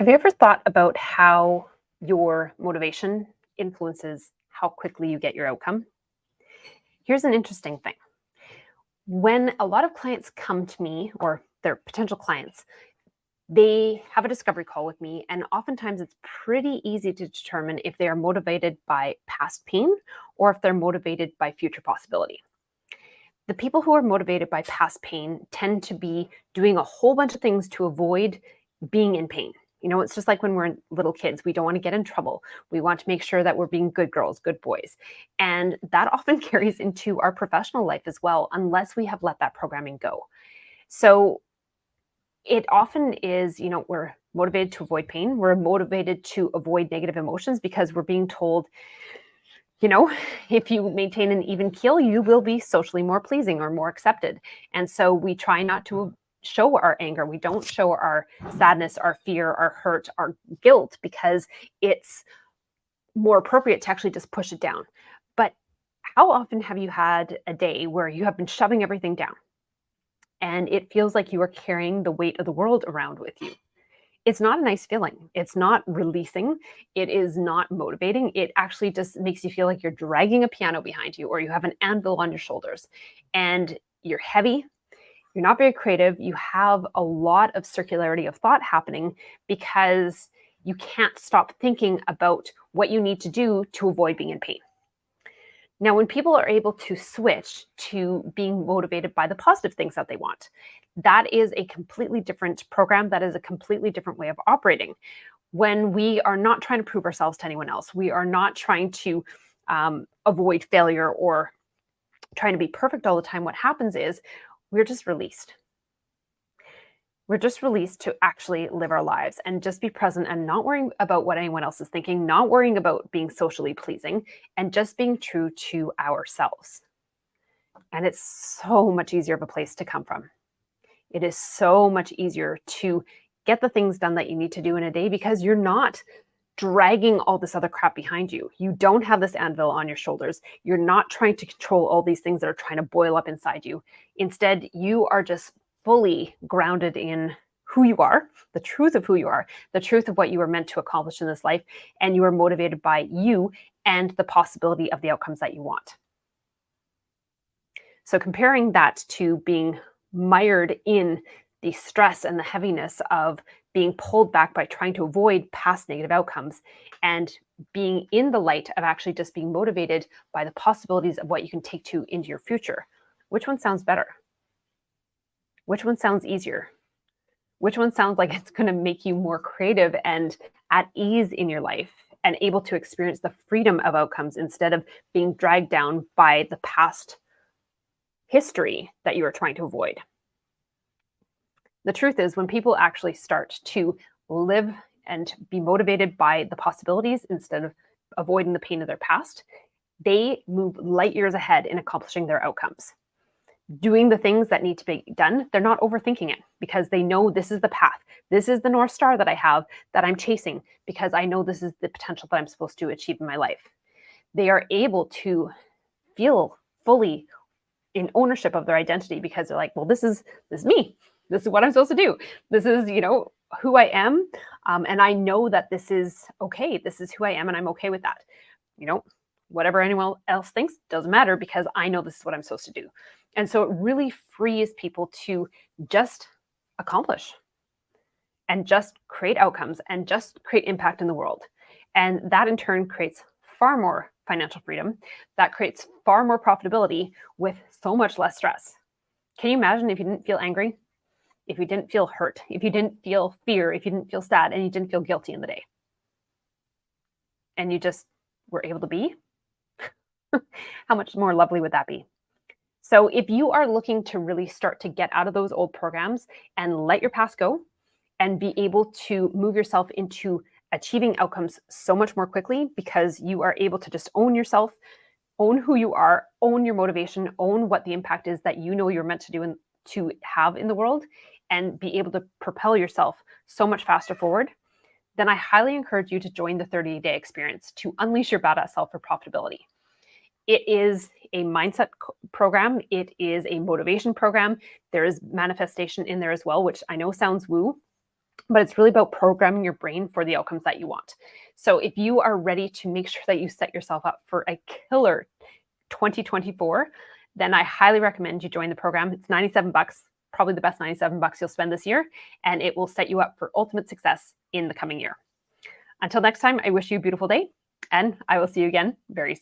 Have you ever thought about how your motivation influences how quickly you get your outcome? Here's an interesting thing. When a lot of clients come to me, or their potential clients, they have a discovery call with me, and oftentimes it's pretty easy to determine if they are motivated by past pain or if they're motivated by future possibility. The people who are motivated by past pain tend to be doing a whole bunch of things to avoid being in pain. It's just like when we're little kids, we don't want to get in trouble. We want to make sure that we're being good girls, good boys. And that often carries into our professional life as well, unless we have let that programming go. So it often is, we're motivated to avoid pain. We're motivated to avoid negative emotions because we're being told, if you maintain an even keel, you will be socially more pleasing or more accepted. And so we try not to show our anger. We don't show our sadness, our fear, our hurt, our guilt, because it's more appropriate to actually just push it down. But how often have you had a day where you have been shoving everything down and it feels like you are carrying the weight of the world around with you? It's not a nice feeling. It's not releasing. It is not motivating. It actually just makes you feel like you're dragging a piano behind you, or you have an anvil on your shoulders and you're heavy. You're not very creative. You have a lot of circularity of thought happening because you can't stop thinking about what you need to do to avoid being in pain. Now, when people are able to switch to being motivated by the positive things that they want, that is a completely different program. That is a completely different way of operating. When we are not trying to prove ourselves to anyone else, we are not trying to avoid failure or trying to be perfect all the time. What happens is we're just released. We're just released to actually live our lives and just be present and not worrying about what anyone else is thinking, not worrying about being socially pleasing, and just being true to ourselves. And it's so much easier of a place to come from. It is so much easier to get the things done that you need to do in a day because you're not dragging all this other crap behind you. You don't have this anvil on your shoulders. You're not trying to control all these things that are trying to boil up inside you. Instead, you are just fully grounded in who you are, the truth of who you are, the truth of what you were meant to accomplish in this life, and you are motivated by you and the possibility of the outcomes that you want. So comparing that to being mired in the stress and the heaviness of being pulled back by trying to avoid past negative outcomes, and being in the light of actually just being motivated by the possibilities of what you can take to into your future, which one sounds better? Which one sounds easier? Which one sounds like it's going to make you more creative and at ease in your life and able to experience the freedom of outcomes instead of being dragged down by the past history that you are trying to avoid? The truth is, when people actually start to live and be motivated by the possibilities instead of avoiding the pain of their past, they move light years ahead in accomplishing their outcomes. Doing the things that need to be done, they're not overthinking it because they know this is the path. This is the North Star that I have that I'm chasing because I know this is the potential that I'm supposed to achieve in my life. They are able to feel fully in ownership of their identity because they're like, well, this is me. This is what I'm supposed to do. This is, who I am. And I know that this is okay. This is who I am and I'm okay with that. Whatever anyone else thinks doesn't matter because I know this is what I'm supposed to do. And so it really frees people to just accomplish and just create outcomes and just create impact in the world. And that in turn creates far more financial freedom. That creates far more profitability with so much less stress. Can you imagine if you didn't feel angry? If you didn't feel hurt? If you didn't feel fear? If you didn't feel sad and you didn't feel guilty in the day? And you just were able to be? How much more lovely would that be? So if you are looking to really start to get out of those old programs and let your past go and be able to move yourself into achieving outcomes so much more quickly because you are able to just own yourself, own who you are, own your motivation, own what the impact is that you know you're meant to do and to have in the world, and be able to propel yourself so much faster forward, then I highly encourage you to join the 30-day experience to unleash your badass self for profitability. It is a mindset program. It is a motivation program. There is manifestation in there as well, which I know sounds woo. but it's really about programming your brain for the outcomes that you want. So if you are ready to make sure that you set yourself up for a killer 2024, then I highly recommend you join the program. It's $97, probably the best $97 you'll spend this year, and it will set you up for ultimate success in the coming year. Until next time, I wish you a beautiful day, and I will see you again very soon.